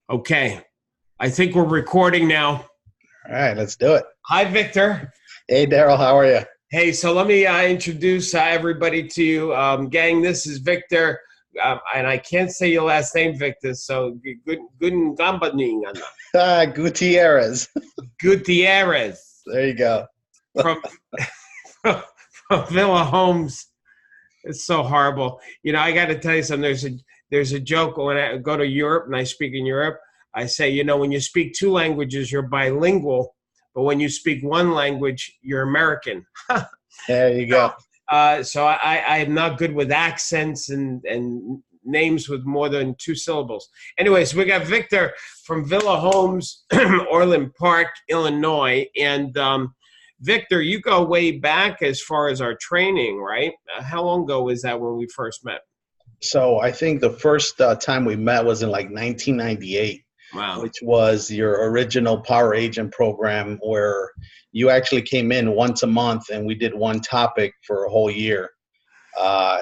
Okay, I think we're recording now. All right, let's do it. Hi, Victor. Hey, Darryl, how are you? Hey, so let me introduce everybody to you. Gang, this is Victor, and I can't say your last name, Victor, so good Gutierrez. Gutierrez There you go. from, from Vylla Homes. It's so horrible. You know, I got to tell you something. There's a joke when I go to Europe and I speak in Europe. I say, you know, when you speak two languages, you're bilingual, but when you speak one language, you're American. There you go. So I am not good with accents and names with more than two syllables. Anyways, we got Victor from Vylla Homes, Orland Park, Illinois, and Victor, you go way back as far as our training, right? How long ago was that when we first met? So I think the first time we met was in like 1998, Wow. which was your original Power Agent program where you actually came in once a month and we did one topic for a whole year.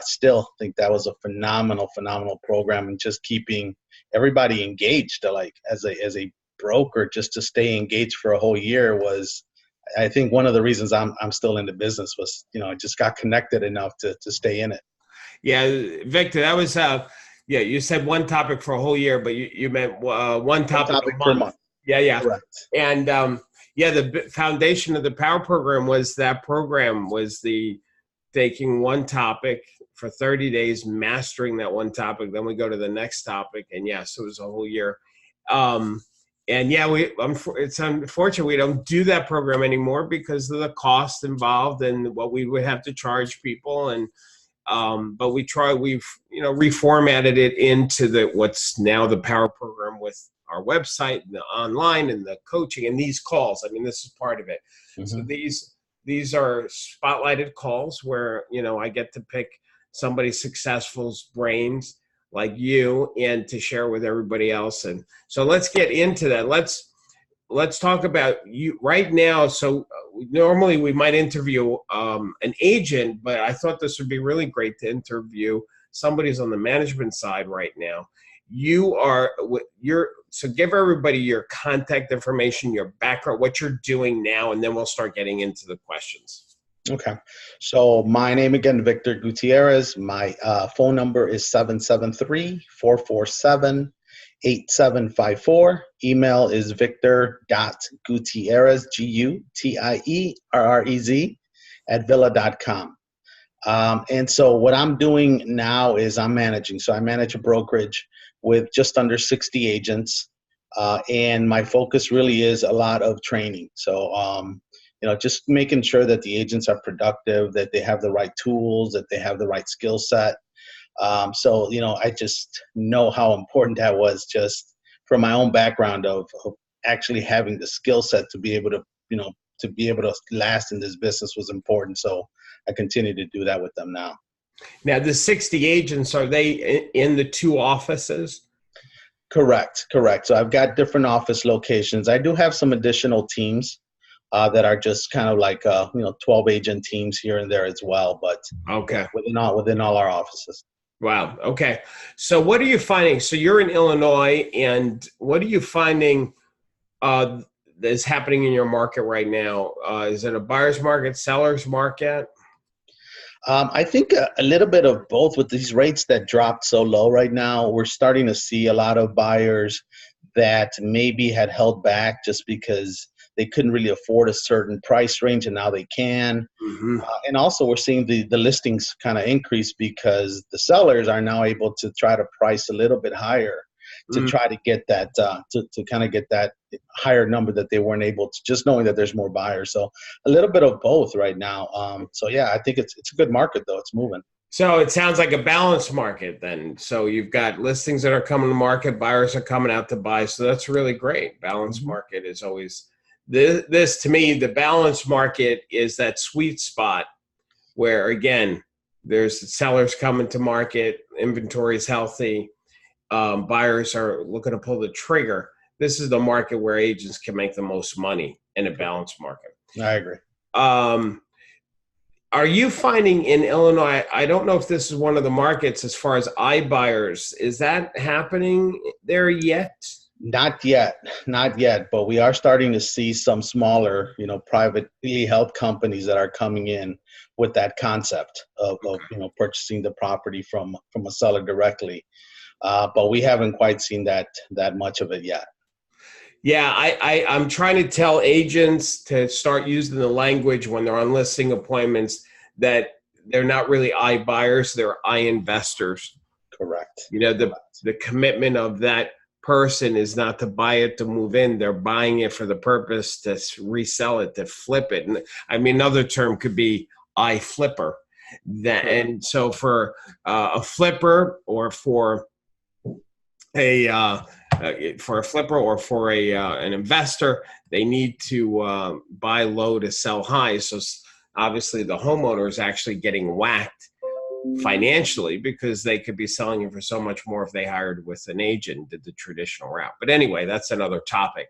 Still think that was a phenomenal program, and just keeping everybody engaged, like as a broker, just to stay engaged for a whole year was, I think, one of the reasons I'm still in the business. Was, you know, I just got connected enough to stay in it. Yeah, Victor, that was yeah, you said one topic for a whole year, but you meant one One topic topic a per month. month. Yeah, yeah. Correct. And yeah, the foundation of the Power program was that program was the taking one topic for 30 days, mastering that one topic. Then we go to the next topic. And yes, it was a whole year. And yeah, it's unfortunate we don't do that program anymore because of the cost involved and what we would have to charge people. And but we've reformatted it into what's now the Power program with our website and the online and the coaching and these calls. I mean, this is part of it. So Mm-hmm. these are spotlighted calls where, you know, I get to pick somebody successful's brains like you and to share with everybody else. And so let's get into that. Let's talk about you right now. So normally we might interview an agent, but I thought this would be really great to interview somebody who's on the management side right now. So give everybody your contact information, your background, what you're doing now, and then we'll start getting into the questions. Okay. So my name again, Victor Gutierrez. My phone number is 773-447-8754. Email is victor.gutierrez, Gutierrez, @Vylla.com. And so what I'm doing now is I'm managing. So I manage a brokerage with just under 60 agents. And my focus really is a lot of training. So, you know, just making sure that the agents are productive, that they have the right tools, that they have the right skill set. So, you know, I just know how important that was just from my own background of actually having the skill set to be able to, you know, to be able to last in this business was important. So I continue to do that with them now. Now, the 60 agents, are they in the two offices? Correct. So I've got different office locations. I do have some additional teams that are just kind of like 12 agent teams here and there as well, but Okay. within all our offices. Wow. Okay. So what are you finding? So you're in Illinois, and what are you finding is happening in your market right now? Is it a buyer's market, seller's market? I think a little bit of both. With these rates that dropped so low right now, we're starting to see a lot of buyers that maybe had held back just because they couldn't really afford a certain price range, and now they can. Mm-hmm. And also we're seeing the listings kind of increase because the sellers are now able to try to price a little bit higher to try to get that to kind of get that higher number that they weren't able to, just knowing that there's more buyers. So a little bit of both right now. So yeah, I think it's a good market though. It's moving. So it sounds like a balanced market then. So you've got listings that are coming to market, buyers are coming out to buy. So that's really great. Balanced market is always this to me, the balanced market is that sweet spot where, again, there's sellers coming to market, inventory is healthy, buyers are looking to pull the trigger. This is the market where agents can make the most money in a balanced market. I agree. Are you finding in Illinois, I don't know if this is one of the markets as far as iBuyers, is that happening there yet? Not yet, not yet, but we are starting to see some smaller, privately held companies that are coming in with that concept of purchasing the property from a seller directly. But we haven't quite seen that much of it yet. Yeah, I'm trying to tell agents to start using the language when they're on listing appointments that they're not really iBuyers, they're iInvestors. Correct. The commitment of that person is not to buy it to move in. They're buying it for the purpose to resell it, to flip it. And I mean, another term could be iFlipper. And so for a flipper or for a flipper or for an investor, they need to buy low to sell high. So obviously the homeowner is actually getting whacked financially because they could be selling it for so much more if they hired with an agent, did the traditional route. But anyway, that's another topic.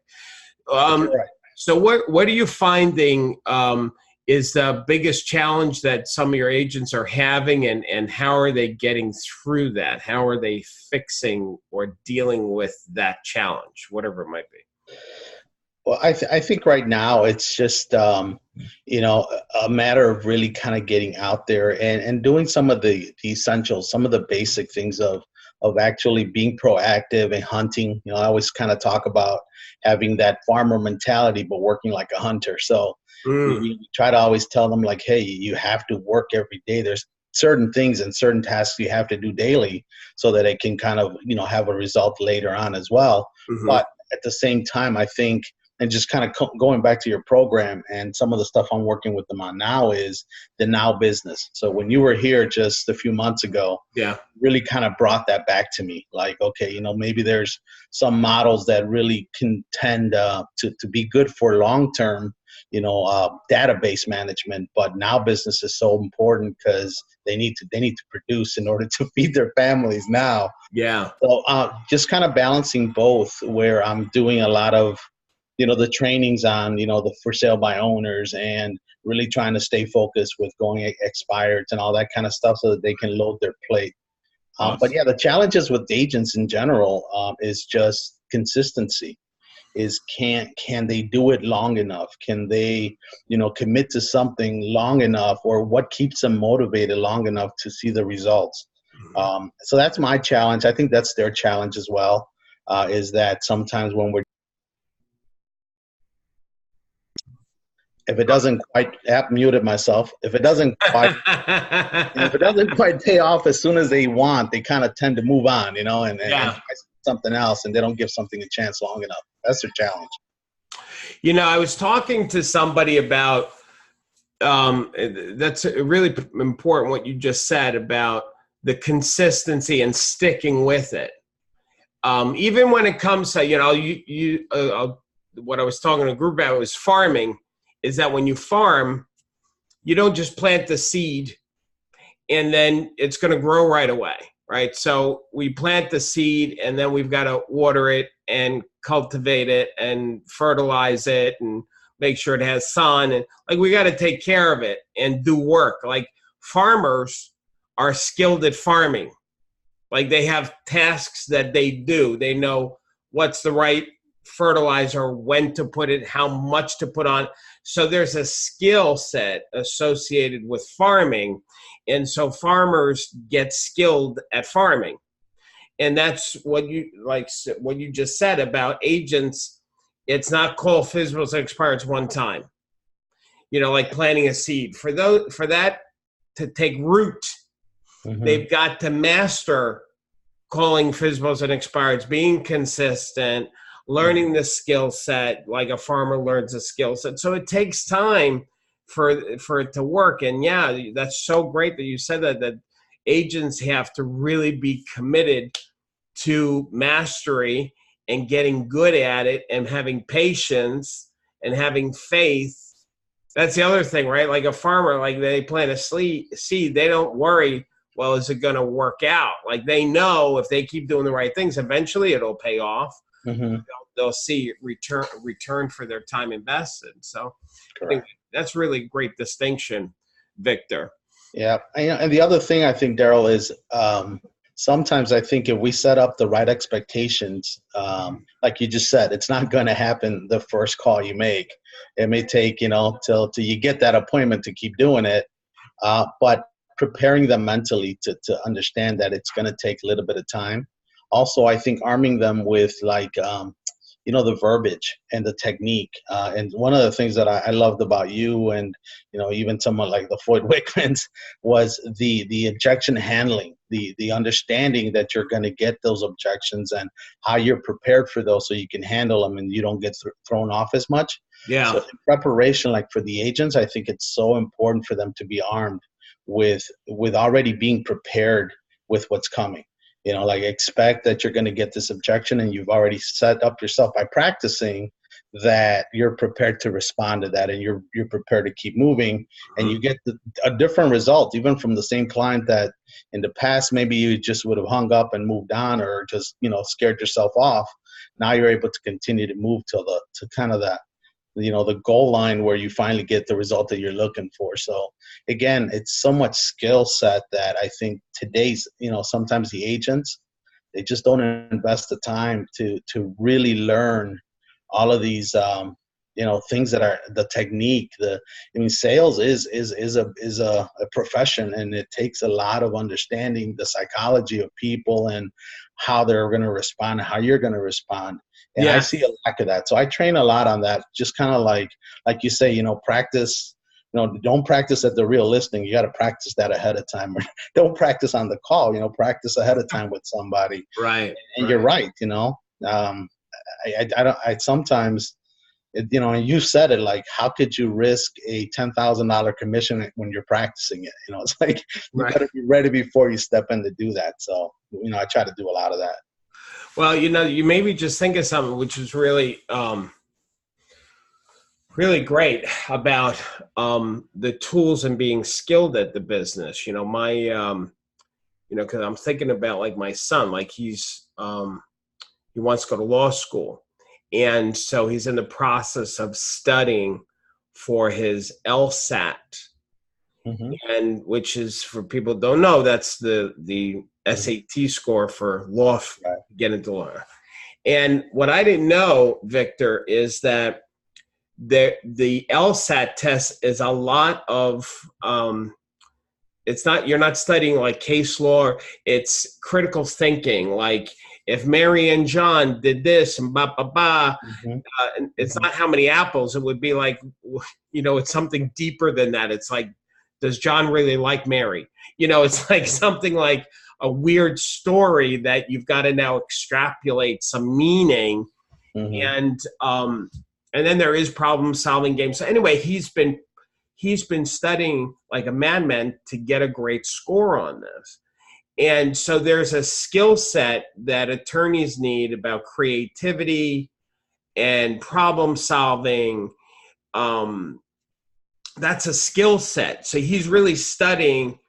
So what are you finding is the biggest challenge that some of your agents are having, and how are they getting through that? How are they fixing or dealing with that challenge, whatever it might be? Well, I think right now it's just, a matter of really kind of getting out there and doing some of the essentials, some of the basic things of actually being proactive and hunting. I always kind of talk about having that farmer mentality, but working like a hunter. So we try to always tell them, like, hey, you have to work every day. There's certain things and certain tasks you have to do daily so that it can kind of, have a result later on as well. Mm-hmm. But at the same time, I think, and just kind of going back to your program and some of the stuff I'm working with them on now is the now business. So when you were here just a few months ago, really kind of brought that back to me. Like, okay, maybe there's some models that really can tend to be good for long-term, database management, but now business is so important because they need to produce in order to feed their families now. Yeah. So just kind of balancing both, where I'm doing a lot of the trainings on, the for sale by owners, and really trying to stay focused with going expired and all that kind of stuff so that they can load their plate. Awesome. But yeah, the challenges with agents in general is just consistency. Is can they do it long enough? Can they, commit to something long enough, or what keeps them motivated long enough to see the results? So that's my challenge. I think that's their challenge as well, is that sometimes when we're, if it doesn't quite, I muted myself. If it doesn't quite, if it doesn't quite pay off as soon as they want, they kind of tend to move on, and try something else, and they don't give something a chance long enough. That's their challenge. I was talking to somebody about, that's really important what you just said about the consistency and sticking with it. Even when it comes to, what I was talking to a group about was farming, is that when you farm, you don't just plant the seed and then it's going to grow right away, right? So we plant the seed and then we've got to water it and cultivate it and fertilize it and make sure it has sun. And we got to take care of it and do work. Like, farmers are skilled at farming. Like, they have tasks that they do. They know what's the right fertilizer, when to put it, how much to put on. So there's a skill set associated with farming. And so farmers get skilled at farming. And that's what you just said about agents. It's not call physicals and expireds one time. Like planting a seed. For that to take root, they've got to master calling physicals and expireds, being consistent, learning the skill set like a farmer learns a skill set. So it takes time for it to work. And yeah, that's so great that you said that agents have to really be committed to mastery and getting good at it and having patience and having faith. That's the other thing, right? Like a farmer, like they plant a seed, they don't worry, well, is it going to work out? Like, they know if they keep doing the right things, eventually it'll pay off. They'll see return for their time invested. So I think that's really a great distinction, Victor. Yeah. And the other thing I think, Darryl, is sometimes I think if we set up the right expectations, like you just said, it's not going to happen the first call you make. It may take, till you get that appointment to keep doing it. But preparing them mentally to understand that it's going to take a little bit of time. Also, I think arming them with the verbiage and the technique. And one of the things that I loved about you and, even someone like the Floyd Wickmans was the objection handling, the understanding that you're going to get those objections and how you're prepared for those so you can handle them and you don't get thrown off as much. Yeah. So in preparation, like for the agents, I think it's so important for them to be armed with already being prepared with what's coming. Expect that you're going to get this objection, and you've already set up yourself by practicing that you're prepared to respond to that, and you're prepared to keep moving, and you get a different result, even from the same client that in the past maybe you just would have hung up and moved on, or just scared yourself off. Now you're able to continue to move to kind of that, the goal line where you finally get the result that you're looking for. So again, it's so much skill set that I think today's, sometimes the agents, they just don't invest the time to really learn all of these, things that are the technique. Sales is a profession, and it takes a lot of understanding the psychology of people and how they're going to respond, how you're going to respond. And I see a lack of that. So I train a lot on that, just kind of like you say, practice, don't practice at the real listing. You got to practice that ahead of time. Don't practice on the call, practice ahead of time with somebody. Right. And you're right. I sometimes, and you said it, like, how could you risk a $10,000 commission when you're practicing it? It's like, you got to be ready before you step in to do that. So, I try to do a lot of that. Well, you made me just think of something which is really, really great about the tools and being skilled at the business. Because I'm thinking about like my son, like he wants to go to law school. And so he's in the process of studying for his LSAT, and which is, for people who don't know, that's the SAT score for law, get into law. And what I didn't know, Victor, is that the LSAT test is a lot of, you're not studying like case law, it's critical thinking. Like, if Mary and John did this and it's not how many apples. It would be like, it's something deeper than that. It's like, does John really like Mary? It's like something like a weird story that you've got to now extrapolate some meaning. And then there is problem solving games. So anyway, he's been studying like a madman to get a great score on this. And so there's a skill set that attorneys need about creativity and problem solving. That's a skill set. So he's really studying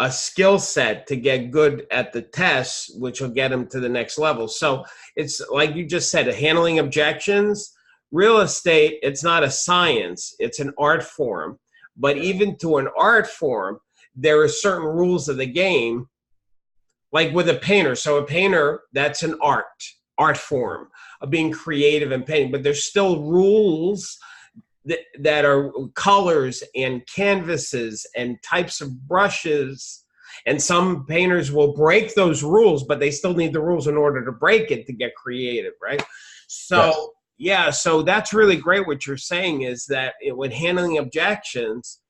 a skill set to get good at the tests, which will get him to the next level. So it's like you just said, handling objections. Real estate, it's not a science, it's an art form. But even to an art form, there are certain rules of the game, like with a painter. So a painter, that's an art form of being creative and painting. But there's still rules that are colors and canvases and types of brushes. And some painters will break those rules, but they still need the rules in order to break it to get creative, right? So, so that's really great. What you're saying is that when handling objections,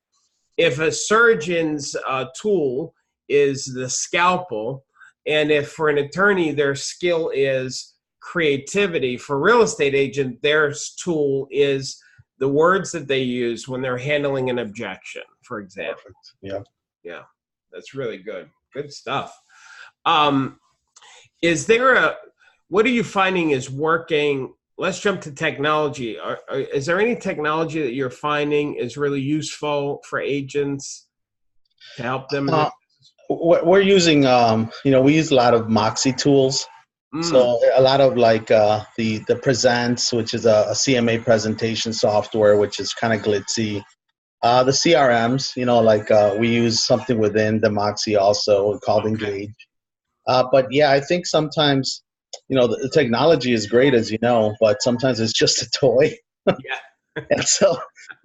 if a surgeon's tool is the scalpel, and if for an attorney their skill is creativity, for a real estate agent their tool is the words that they use when they're handling an objection, for example. Perfect. Yeah, that's really good. Good stuff. Is there what are you finding is working? Let's jump to technology. Is there any technology that you're finding is really useful for agents to help them? We're using, we use a lot of Moxie tools. So a lot of like the Presents, which is a CMA presentation software, which is kind of glitzy. The CRMs, we use something within the Moxie also called Engage. But yeah, I think sometimes, the technology is great, as you know, but sometimes it's just a toy. Yeah. And so,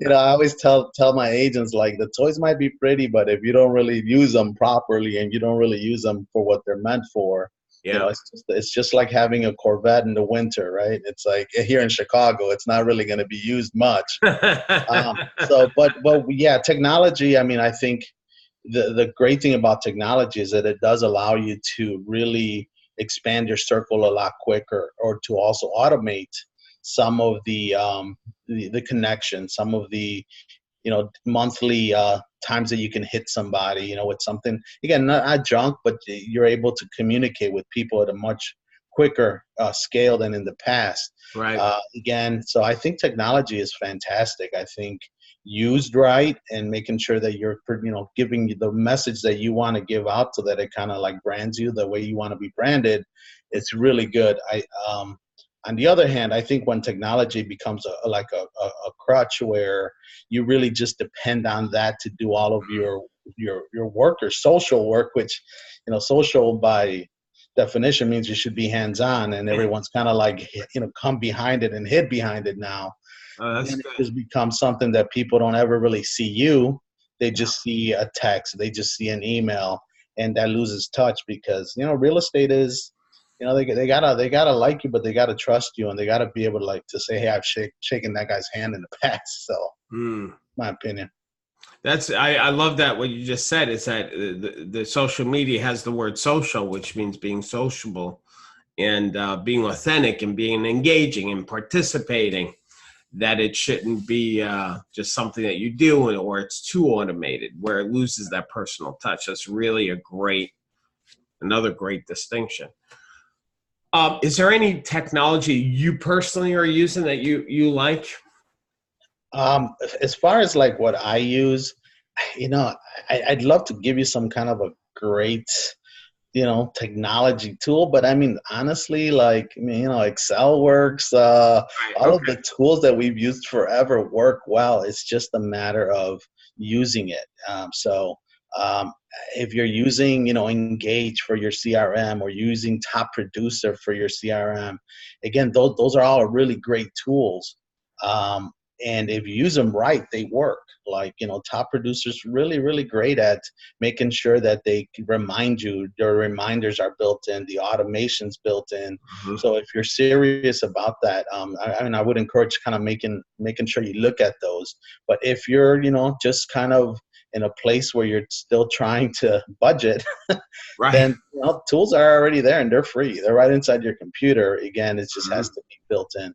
I always tell my agents, like, the toys might be pretty, but if you don't really use them properly and you don't really use them for what they're meant for, Yeah. it's just like having a Corvette in the winter, right? It's like here in Chicago, it's not really going to be used much. But yeah, technology. I mean, I think the great thing about technology is that it does allow you to really expand your circle a lot quicker, or to also automate some of the connection, some of the monthly times that you can hit somebody, with something, again, not junk, but you're able to communicate with people at a much quicker scale than in the past. Right. Again, so I think technology is fantastic. I think used right and making sure that you're giving the message that you want to give out, so that it kind of like brands you the way you want to be branded, it's really good. On the other hand, I think when technology becomes a crutch, where you really just depend on that to do all of your work or social work, which social by definition means you should be hands-on, and everyone's kind of like come behind it and hid behind it now. Oh, that's Then it good. just becomes something that people don't ever really see you. They just see a text, they just see an email, and that loses touch, because real estate is, they gotta like you, but they gotta trust you, and they gotta be able to say, hey, I've shaken that guy's hand in the past. So, Hmm. my opinion. I love that what you just said is that the social media has the word social, which means being sociable and being authentic and being engaging and participating. That it shouldn't be just something that you do, or it's too automated where it loses that personal touch. That's really another great distinction. Is there any technology you personally are using that you like? As far as like what I use, you know, I'd love to give you some kind of a great, technology tool, but I mean, honestly, Excel works. Right. All of Okay. the tools that we've used forever work well. It's just a matter of using it. Um, if you're using, Engage for your CRM, or using Top Producer for your CRM, again, those are all really great tools. Um, and if you use them right, they work. Top Producer's really, really great at making sure that they can remind you. Their reminders are built in, the automation's built in. Mhm. So if you're serious about that, I would encourage kind of making sure you look at those. But if you're, just kind of in a place where you're still trying to budget, Right. then tools are already there and they're free. They're right inside your computer. Again, it just has Mhm. to be built in.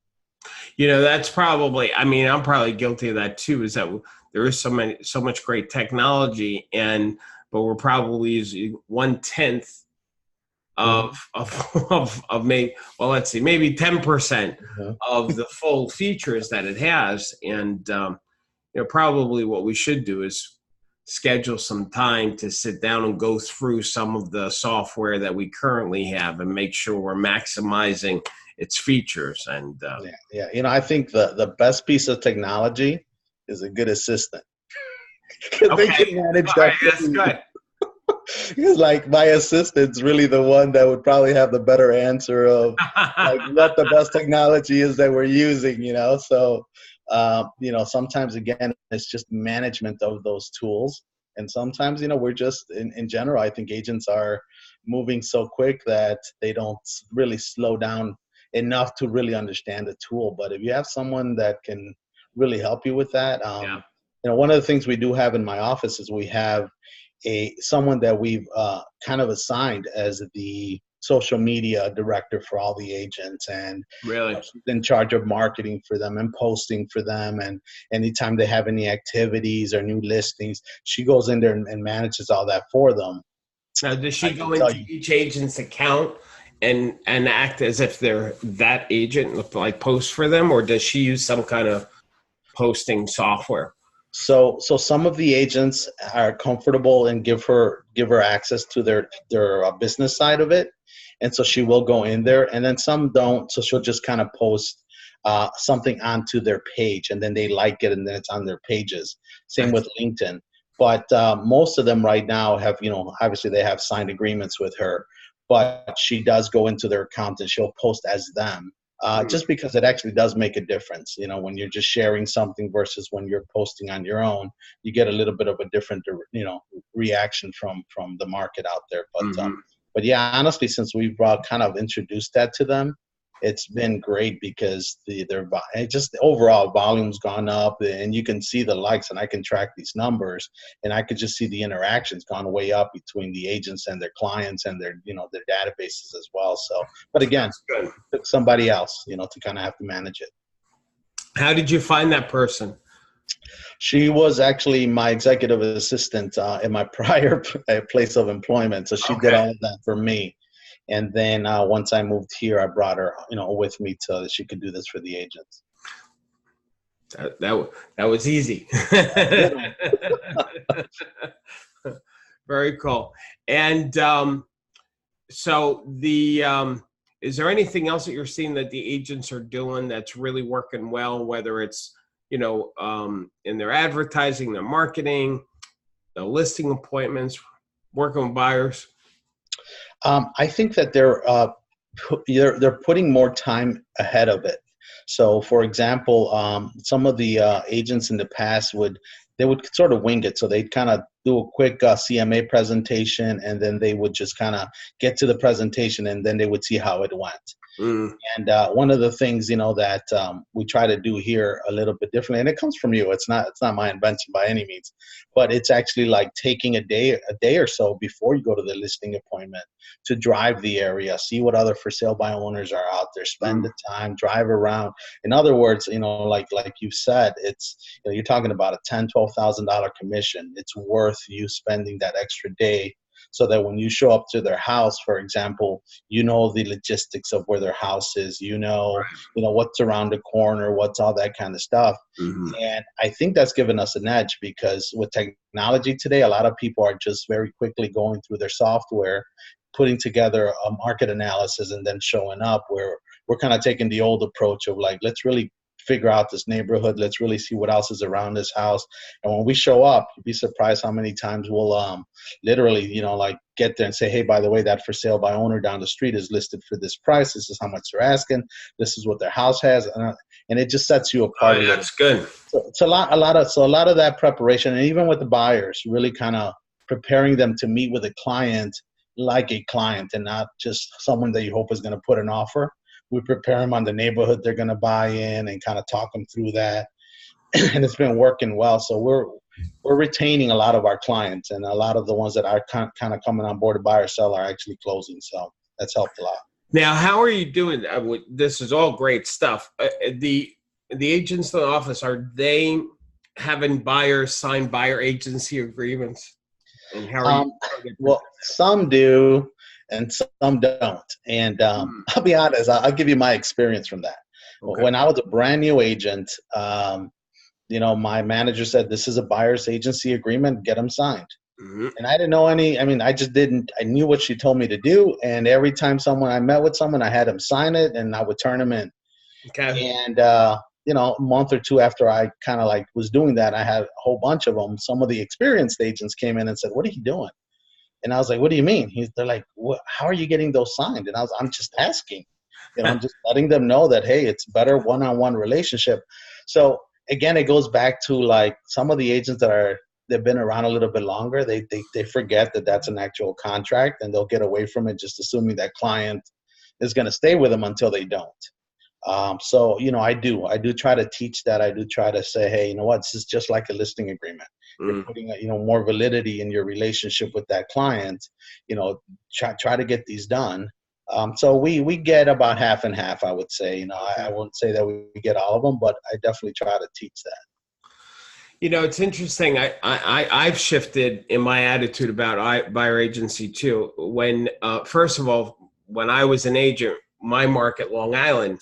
That's probably, I mean, I'm probably guilty of that too, is that there is so much great technology, but we're probably using 1/10 Mhm. of maybe, well, let's see, maybe 10% Mhm. of the full features that it has. And, probably what we should do is schedule some time to sit down and go through some of the software that we currently have and make sure we're maximizing its features. And, Yeah, yeah. I think the best piece of technology is a good assistant, because they okay. can manage All that right, for that's you. good. Because like my assistant's really the one that would probably have the better answer of like what the best technology is that we're using. So sometimes again it's just management of those tools. And sometimes we're just in general, I think agents are moving so quick that they don't really slow down enough to really understand the tool. But if you have someone that can really help you with that, Yeah. one of the things we do have in my office is we have someone that we've kind of assigned as the social media director for all the agents, and Really. she's in charge of marketing for them and posting for them, and anytime they have any activities or new listings, she goes in there and manages all that for them. Now, does I she can go tell into you. each agent's account and act as if they're that agent, like post for them, or does she use some kind of posting software? So some of the agents are comfortable and give her access to their business side of it, and so she will go in there. And then some don't, so she'll just kind of post something onto their page, and then they like it, and then it's on their pages. Same with LinkedIn. But most of them right now have, obviously they have signed agreements with her. but she does go into their account and she'll post as them. Just because it actually does make a difference, when you're just sharing something versus when you're posting on your own, you get a little bit of a different, reaction from the market out there. But yeah, honestly, since we've kind of introduced that to them, it's been great because just the overall volume's gone up, and you can see the likes, and I can track these numbers, and I could just see the interactions gone way up between the agents and their clients and their their databases as well. So, but again, it took somebody else, to kind of have to manage it. How did you find that person? She was actually my executive assistant in my prior place of employment, so she did all of that for me. And then once I moved here, I brought her, with me so that she could do this for the agents. That was easy. Very cool. And so is there anything else that you're seeing that the agents are doing that's really working well, whether it's, in their advertising, their marketing, the listing appointments, working with buyers? I think that they're putting more time ahead of it. So, for example, some of the agents in the past would sort of wing it. So they'd kind of do a quick CMA presentation, and then they would just kind of get to the presentation, and then they would see how it went. And one of the things, that we try to do here a little bit differently, and it comes from you. It's not my invention by any means, but it's actually like taking a day or so before you go to the listing appointment to drive the area, see what other for sale by owners are out there, spend the time, drive around. In other words, like you said, it's you're talking about a $10,000-$12,000 commission. It's worth you spending that extra day, so that when you show up to their house, for example, the logistics of where their house is, what's around the corner, what's all that kind of stuff. And I think that's given us an edge, because with technology today, a lot of people are just very quickly going through their software, putting together a market analysis, and then showing up, where we're kind of taking the old approach of like, let's really figure out this neighborhood. Let's really see what else is around this house. And when we show up, you'd be surprised how many times we'll literally, get there and say, hey, by the way, that for sale by owner down the street is listed for this price. This is how much they're asking. This is what their house has. And it just sets you apart. Oh, that's good. So it's a lot of that preparation. And even with the buyers, really kind of preparing them to meet with a client like a client, and not just someone that you hope is going to put an offer. We prepare them on the neighborhood they're going to buy in, and kind of talk them through that. And it's been working well. So we're retaining a lot of our clients, and a lot of the ones that are kind of coming on board to buy or sell are actually closing. So that's helped a lot. Now, how are you doing? This is all great stuff. The agents in the office, are they having buyers sign buyer agency agreements? And how are you? Well, some do, and some don't. And I'll be honest, I'll give you my experience from that. Okay. When I was a brand new agent, my manager said, this is a buyer's agency agreement, get them signed. And I didn't know I knew what she told me to do. And every time I met with someone, I had them sign it, and I would turn them in. Okay. And, a month or two after I kind of was doing that, I had a whole bunch of them. Some of the experienced agents came in and said, what are you doing? And I was like, what do you mean? They're like, how are you getting those signed? And I'm just asking, I'm just letting them know that, hey, it's better one-on-one relationship. So again, it goes back to some of the agents they've been around a little bit longer. They forget that that's an actual contract, and they'll get away from it just assuming that client is going to stay with them until they don't. So, I do try to teach that. I do try to say, hey, you know what, this is just like a listing agreement. You're putting, more validity in your relationship with that client. Try to get these done. So we get about half and half, I would say. I wouldn't say that we get all of them, but I definitely try to teach that. It's interesting. I've shifted in my attitude about buyer agency too. When first of all, when I was an agent, my market, Long Island,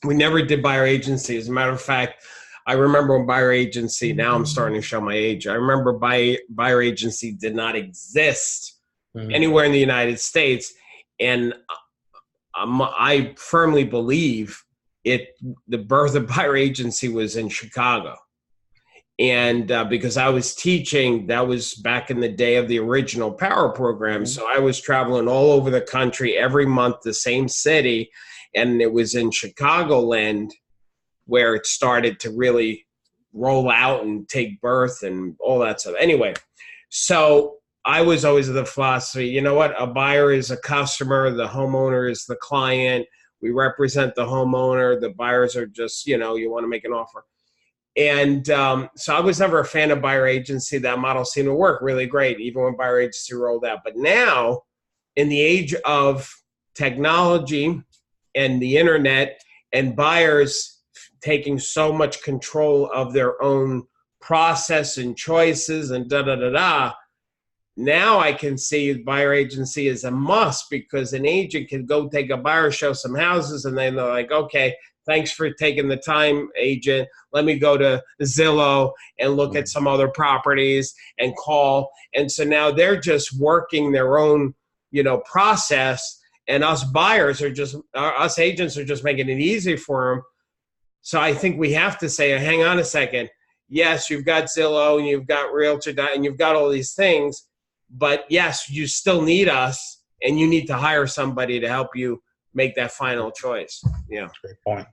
we never did buyer agency. As a matter of fact, I remember when buyer agency, now I'm starting to show my age. I remember buyer agency did not exist anywhere in the United States. And I firmly believe the birth of buyer agency was in Chicago. And because I was teaching, that was back in the day of the original Power program. So I was traveling all over the country every month, the same city. And it was in Chicagoland where it started to really roll out and take birth and all that stuff. Anyway, so I was always of the philosophy, you know what? A buyer is a customer. The homeowner is the client. We represent the homeowner. The buyers are just, you want to make an offer. And so I was never a fan of buyer agency. That model seemed to work really great, even when buyer agency rolled out. But now, in the age of technology and the internet and buyers taking so much control of their own process and choices and now I can see buyer agency is a must, because an agent can go take a buyer, show some houses, and then they're like, okay, thanks for taking the time, agent. Let me go to Zillow and look at some other properties and call. And so now they're just working their own, process, and us agents are just making it easy for them. So I think we have to say, hang on a second. Yes, you've got Zillow and you've got Realtor and you've got all these things, but yes, you still need us, and you need to hire somebody to help you make that final choice. Yeah. Great point.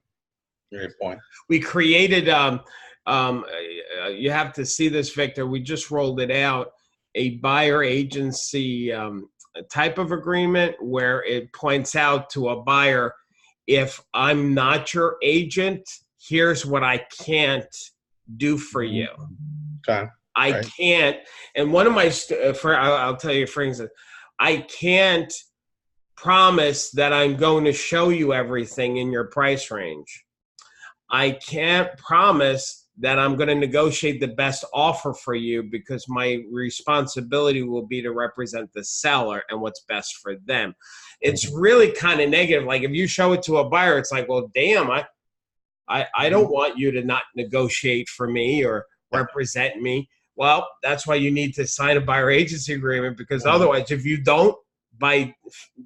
Great point. We created, you have to see this, Victor. We just rolled it out, a buyer agency type of agreement where it points out to a buyer, if I'm not your agent, here's what I can't do for you. Okay. I can't. And one of my, I'll tell you, for instance, I can't promise that I'm going to show you everything in your price range. I can't promise that I'm going to negotiate the best offer for you, because my responsibility will be to represent the seller and what's best for them. It's really kind of negative. Like if you show it to a buyer, it's like, well, damn, I don't want you to not negotiate for me or represent me. Well, that's why you need to sign a buyer agency agreement, because otherwise, if you don't, by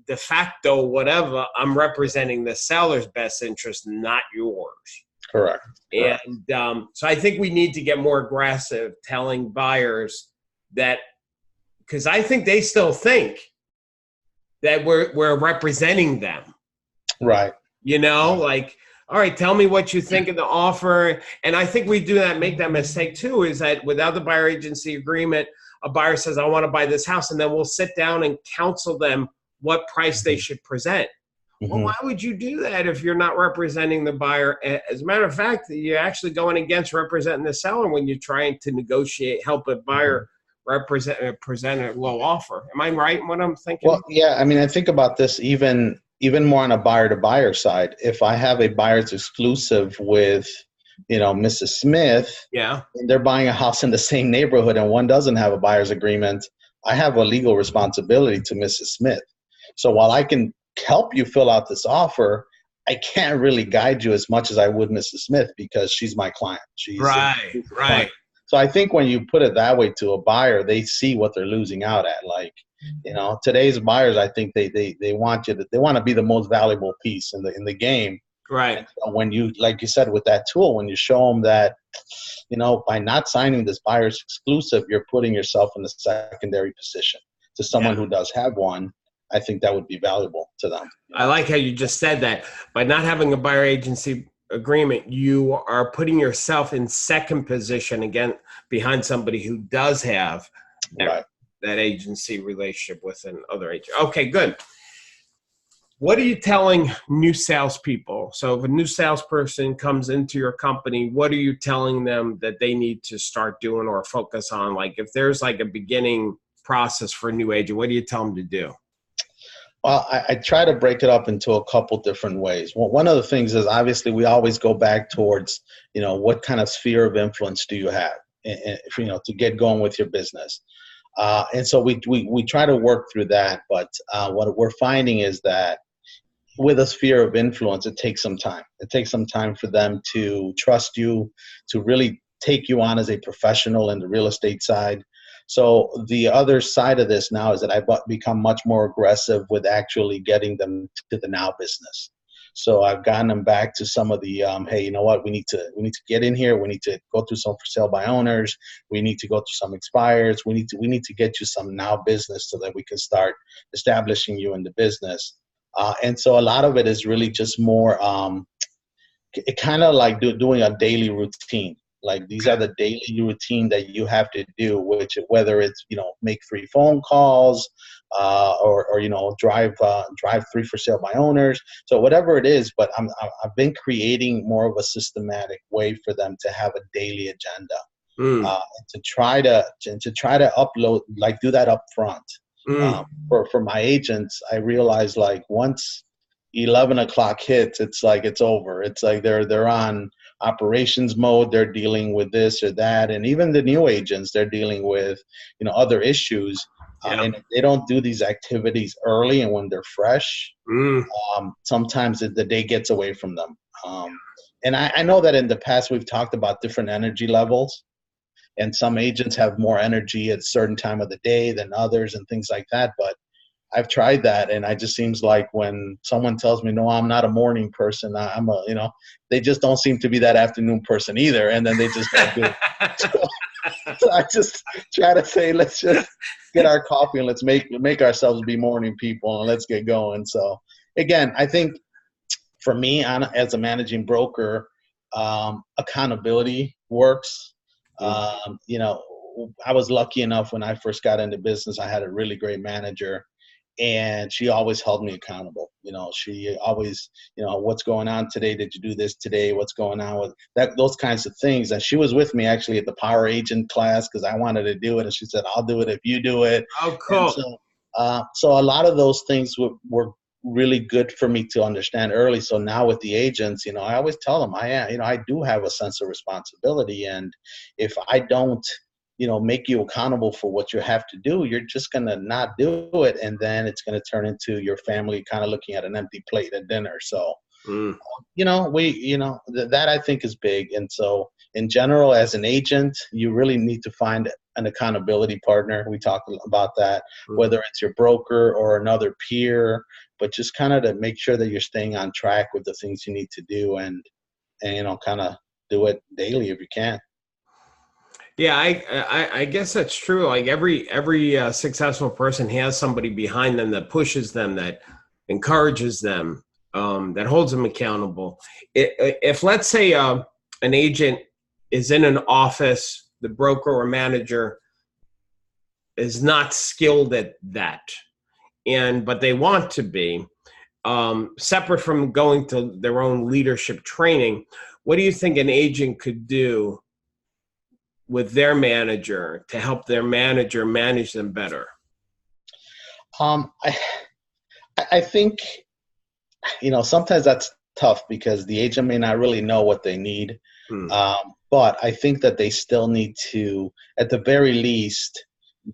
de facto, whatever, I'm representing the seller's best interest, not yours. Correct. And so I think we need to get more aggressive telling buyers that, because I think they still think that we're representing them. Right. Like, all right, tell me what you think of the offer. And I think we do that, make that mistake too, is that without the buyer agency agreement, a buyer says, I want to buy this house. And then we'll sit down and counsel them what price they should present. Well, why would you do that if you're not representing the buyer? As a matter of fact, you're actually going against representing the seller when you're trying to negotiate, help a buyer present a low offer. Am I right in what I'm thinking? Well, yeah. I mean, I think about this even more on a buyer-to-buyer side. If I have a buyer's exclusive with, Mrs. Smith, and they're buying a house in the same neighborhood and one doesn't have a buyer's agreement, I have a legal responsibility to Mrs. Smith. So while I can help you fill out this offer, I can't really guide you as much as I would Mrs. Smith, because she's my client. She's right. So I think when you put it that way to a buyer, they see what they're losing out at. Like, today's buyers, I think they want they want to be the most valuable piece in the game. Right. And when you, like you said, with that tool, when you show them that, by not signing this buyer's exclusive, you're putting yourself in a secondary position to someone who does have one. I think that would be valuable to them. I like how you just said that. By not having a buyer agency agreement, you are putting yourself in second position again behind somebody who does have that agency relationship with another agent. Okay, good. What are you telling new salespeople? So if a new salesperson comes into your company, what are you telling them that they need to start doing or focus on? Like if there's like a beginning process for a new agent, what do you tell them to do? Well, I try to break it up into a couple different ways. Well, one of the things is obviously we always go back towards, what kind of sphere of influence do you have, to get going with your business. And so we try to work through that. But what we're finding is that with a sphere of influence, it takes some time. It takes some time for them to trust you, to really take you on as a professional in the real estate side. So the other side of this now is that I've become much more aggressive with actually getting them to the now business. So I've gotten them back to some of the, hey, you know what? We need to get in here. We need to go through some for sale by owners. We need to go through some expires. We need to get you some now business so that we can start establishing you in the business. And so a lot of it is really just more, it kind of like doing a daily routine. Like these are the daily routine that you have to do, which whether it's, make 3 phone calls, or drive 3 for sale by owners. So whatever it is, but I've been creating more of a systematic way for them to have a daily agenda, to try to upload, like do that up front. For my agents, I realized like once 11 o'clock hits, it's like it's over. It's like they're on operations mode. They're dealing with this or that, and even the new agents, they're dealing with other issues. And if they don't do these activities early and when they're fresh, sometimes the day gets away from them. And I know that in the past we've talked about different energy levels, and some agents have more energy at a certain time of the day than others and things like that. But I've tried that, and it just seems like when someone tells me, no, I'm not a morning person, they just don't seem to be that afternoon person either, and then they just don't do it. So I just try to say, let's just get our coffee and let's make ourselves be morning people and let's get going. So again, I think for me, as a managing broker, accountability works. I was lucky enough when I first got into business, I had a really great manager, and she always held me accountable. She always, what's going on today? Did you do this today? What's going on with that? Those kinds of things. And she was with me actually at the Power Agent class because I wanted to do it. And she said, I'll do it if you do it. Oh, cool. So a lot of those things were really good for me to understand early. So now with the agents, I always tell them I do have a sense of responsibility. And if I don't, make you accountable for what you have to do, you're just going to not do it. And then it's going to turn into your family kind of looking at an empty plate at dinner. So, that I think is big. And so in general, as an agent, you really need to find an accountability partner. We talked about that, whether it's your broker or another peer, but just kind of to make sure that you're staying on track with the things you need to do and kind of do it daily if you can. Yeah, I guess that's true. Like every successful person has somebody behind them that pushes them, that encourages them, that holds them accountable. If let's say an agent is in an office, the broker or manager is not skilled at that, but they want to be, separate from going to their own leadership training, what do you think an agent could do with their manager to help their manager manage them better? I think, sometimes that's tough because the agent may not really know what they need. But I think that they still need to, at the very least,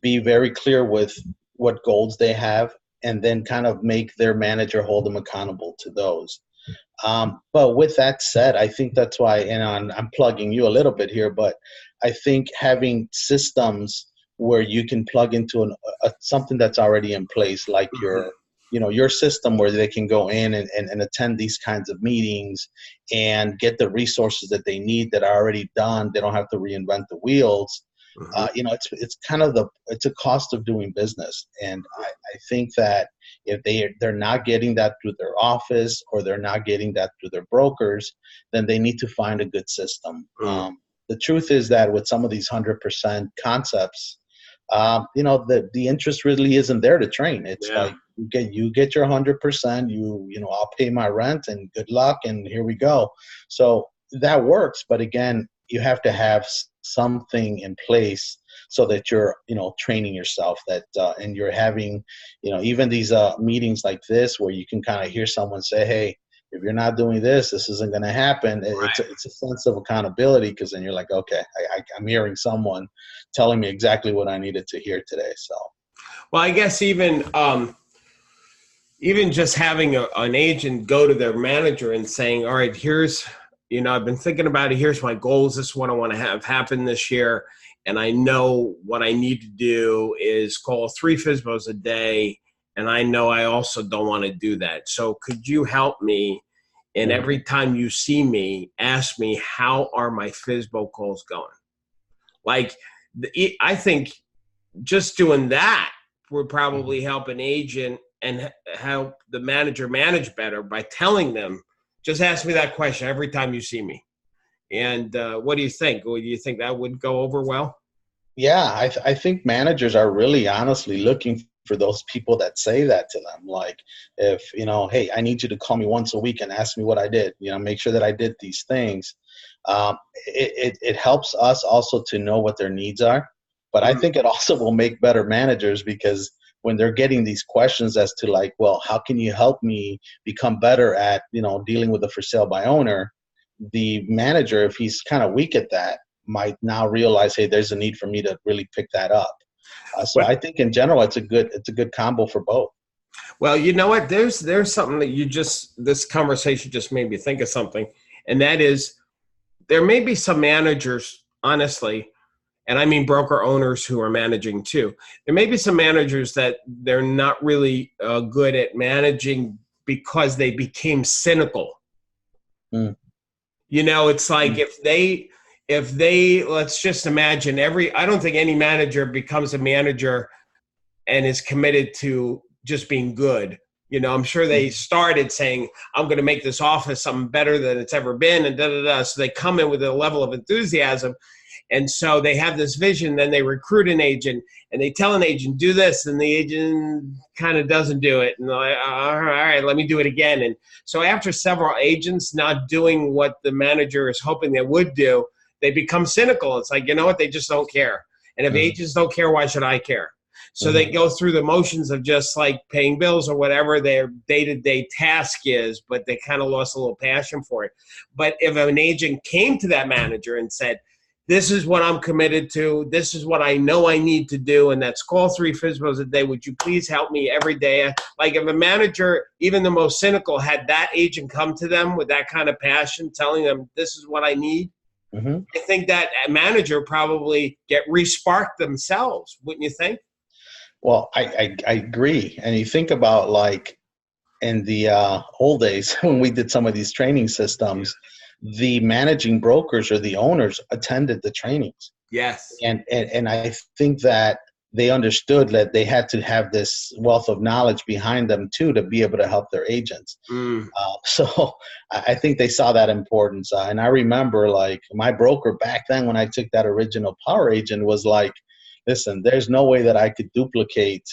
be very clear with what goals they have and then kind of make their manager hold them accountable to those. But with that said, I think that's why, and I'm plugging you a little bit here, but I think having systems where you can plug into something that's already in place, like your system where they can go in and attend these kinds of meetings and get the resources that they need that are already done. They don't have to reinvent the wheels. It's kind of it's a cost of doing business. And I think that if they're not getting that through their office or they're not getting that through their brokers, then they need to find a good system. The truth is that with some of these 100% concepts, the interest really isn't there to train. It's like you get your 100%, I'll pay my rent and good luck and here we go. So that works, but again, you have to have something in place so that you're training yourself, that and you're having even these meetings like this where you can kind of hear someone say, hey, if you're not doing this isn't going to happen. Right. It's a sense of accountability, because then you're like, okay, I'm hearing someone telling me exactly what I needed to hear today. So, well, I guess even just having an agent go to their manager and saying, all right, here's, I've been thinking about it. Here's my goals. This is what I want to have happen this year. And I know what I need to do is call 3 FSBOs a day. And I know I also don't want to do that. So could you help me And every time you see me, ask me, how are my FSBO calls going? Like, I think just doing that would probably help an agent and help the manager manage better by telling them, just ask me that question every time you see me. And what do you think? Do you think that would go over well? Yeah, I think managers are really honestly looking for those people that say that to them. Like, if, hey, I need you to call me once a week and ask me what I did, make sure that I did these things. It helps us also to know what their needs are. But I think it also will make better managers, because when they're getting these questions as to like, well, how can you help me become better at, dealing with a for sale by owner, the manager, if he's kind of weak at that, might now realize, hey, there's a need for me to really pick that up. So I think in general, it's a good combo for both. Well, you know what? There's something that this conversation just made me think of something, and that is, there may be some managers, honestly, and I mean broker owners who are managing too. There may be some managers that they're not really good at managing because they became cynical. It's like if they let's just imagine I don't think any manager becomes a manager and is committed to just being good. I'm sure they started saying, I'm going to make this office something better than it's ever been, and da-da-da. So they come in with a level of enthusiasm. And so they have this vision, then they recruit an agent, and they tell an agent, do this, and the agent kind of doesn't do it. And they're like, all right, let me do it again. And so after several agents not doing what the manager is hoping they would do, they become cynical. It's like, you know what, they just don't care. And if agents don't care, why should I care? So they go through the motions of just like paying bills or whatever their day-to-day task is, but they kind of lost a little passion for it. But if an agent came to that manager and said, this is what I'm committed to, this is what I know I need to do, and that's call 3 FSBOs a day, would you please help me every day? Like if a manager, even the most cynical, had that agent come to them with that kind of passion, telling them this is what I need, I think that manager probably get re-sparked themselves, wouldn't you think? Well, I agree. And you think about like in the old days when we did some of these training systems, the managing brokers or the owners attended the trainings. Yes. And I think that they understood that they had to have this wealth of knowledge behind them too to be able to help their agents. So I think they saw that importance. And I remember like my broker back then when I took that original Power Agent was like, listen, there's no way that I could duplicate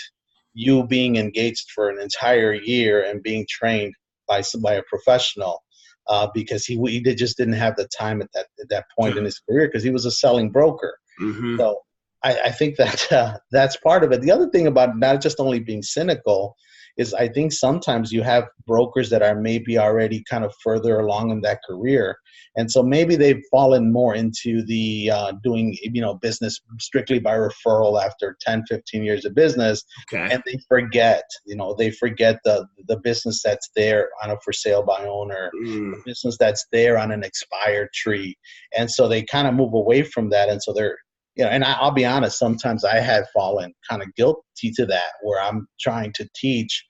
you being engaged for an entire year and being trained by a professional, because he just didn't have the time at that point in his career, because he was a selling broker. So I think that that's part of it. The other thing about not just only being cynical is I think sometimes you have brokers that are maybe already kind of further along in that career. And so maybe they've fallen more into the doing, business strictly by referral after 10, 15 years of business. And they forget, the business that's there on a for sale by owner, the business that's there on an expired tree. And so they kind of move away from that. And so they're, and I'll be honest, sometimes I have fallen kind of guilty to that, where I'm trying to teach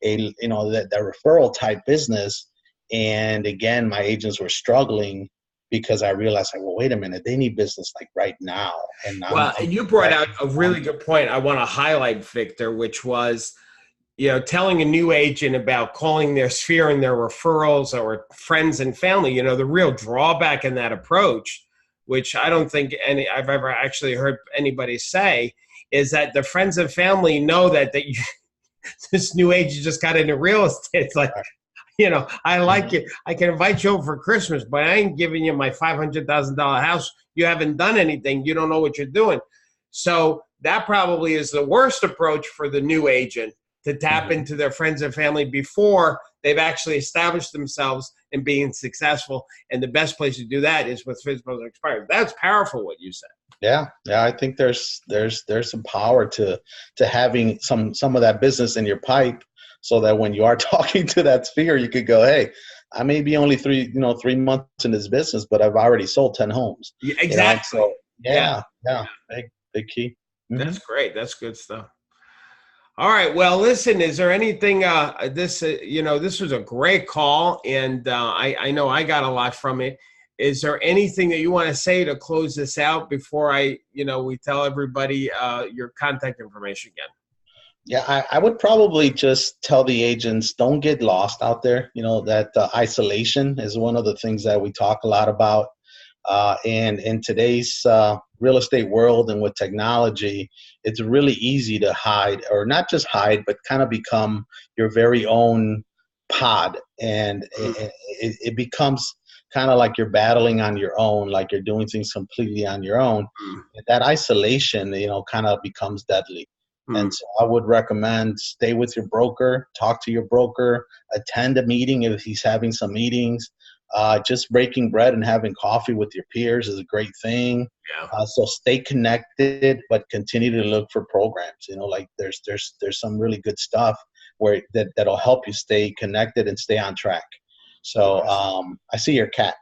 that referral type business. And again, my agents were struggling because I realized, like, well, wait a minute, they need business like right now. And you brought out a really good point I want to highlight, Victor, which was, telling a new agent about calling their sphere and their referrals or friends and family. The real drawback in that approach, which I don't think I've ever actually heard anybody say, is that the friends and family know that this new agent just got into real estate. It's like, I like you. I can invite you over for Christmas, but I ain't giving you my $500,000 house. You haven't done anything. You don't know what you're doing. So that probably is the worst approach for the new agent, to tap into their friends and family before they've actually established themselves and being successful. And the best place to do that is with FSBOs expired. That's powerful what you said. Yeah. I think there's some power to having some of that business in your pipe, so that when you are talking to that sphere, you could go, hey, I may be only 3 months in this business, but I've already sold 10 homes. Yeah, exactly. So, yeah. Big key. That's great. That's good stuff. All right. Well, listen, is there anything, this was a great call, and I know I got a lot from it. Is there anything that you want to say to close this out before we tell everybody your contact information again? Yeah, I would probably just tell the agents, don't get lost out there. That isolation is one of the things that we talk a lot about. And in today's real estate world and with technology, it's really easy to hide, or not just hide, but kind of become your very own pod. And it becomes kind of like you're battling on your own, like you're doing things completely on your own. That isolation, kind of becomes deadly. And so I would recommend stay with your broker, talk to your broker, attend a meeting if he's having some meetings. Just breaking bread and having coffee with your peers is a great thing. Yeah. So stay connected, but continue to look for programs. Like there's some really good stuff that'll help you stay connected and stay on track. So I see your cat.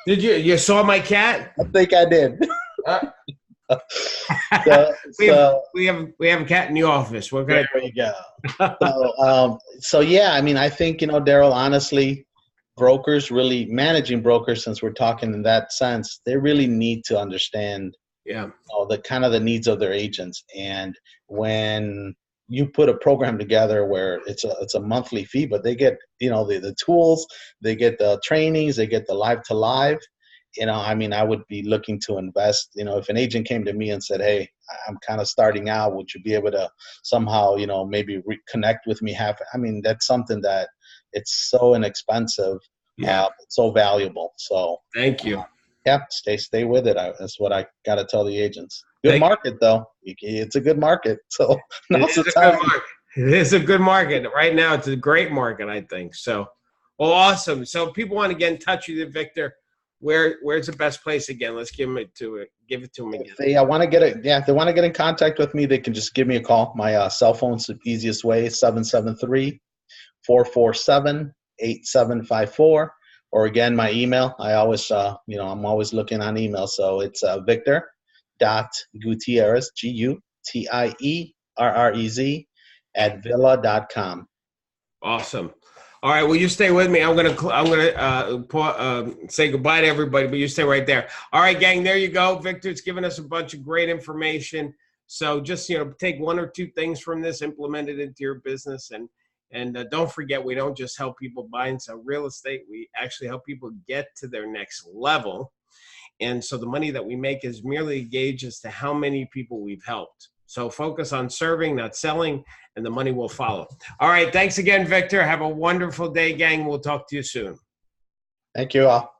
Did you saw my cat? I think I did. We have a cat in the office. What can there you go. So yeah, I mean, I think Darryl, honestly, managing brokers, since we're talking in that sense, they really need to understand the kind of the needs of their agents. And when you put a program together where it's a monthly fee, but they get the tools, they get the trainings, they get the live to live. I mean, I would be looking to invest. If an agent came to me and said, "Hey, I'm kind of starting out, would you be able to somehow maybe reconnect with me?" I mean, that's something that it's so inexpensive, so valuable. So thank you. Stay with it. That's what I got to tell the agents. Good market, though. It's a good market. So now's the time. It is a good market right now. It's a great market, I think. So, well, awesome. So, if people want to get in touch with you, Victor, where's the best place again? Let's give it to them again. If they want to if they want to get in contact with me, they can just give me a call. My cell phone's the easiest way, 773-447-8754. Or again, my email. I always, I'm always looking on email. So it's Victor.Gutierrez, Gutierrez @Vylla.com. Awesome. All right. Well, you stay with me. I'm gonna say goodbye to everybody, but you stay right there. All right, gang. There you go. Victor's given us a bunch of great information. So just take one or two things from this, implement it into your business, and don't forget, we don't just help people buy and sell real estate. We actually help people get to their next level. And so the money that we make is merely a gauge as to how many people we've helped. So focus on serving, not selling, and the money will follow. All right. Thanks again, Victor. Have a wonderful day, gang. We'll talk to you soon. Thank you all.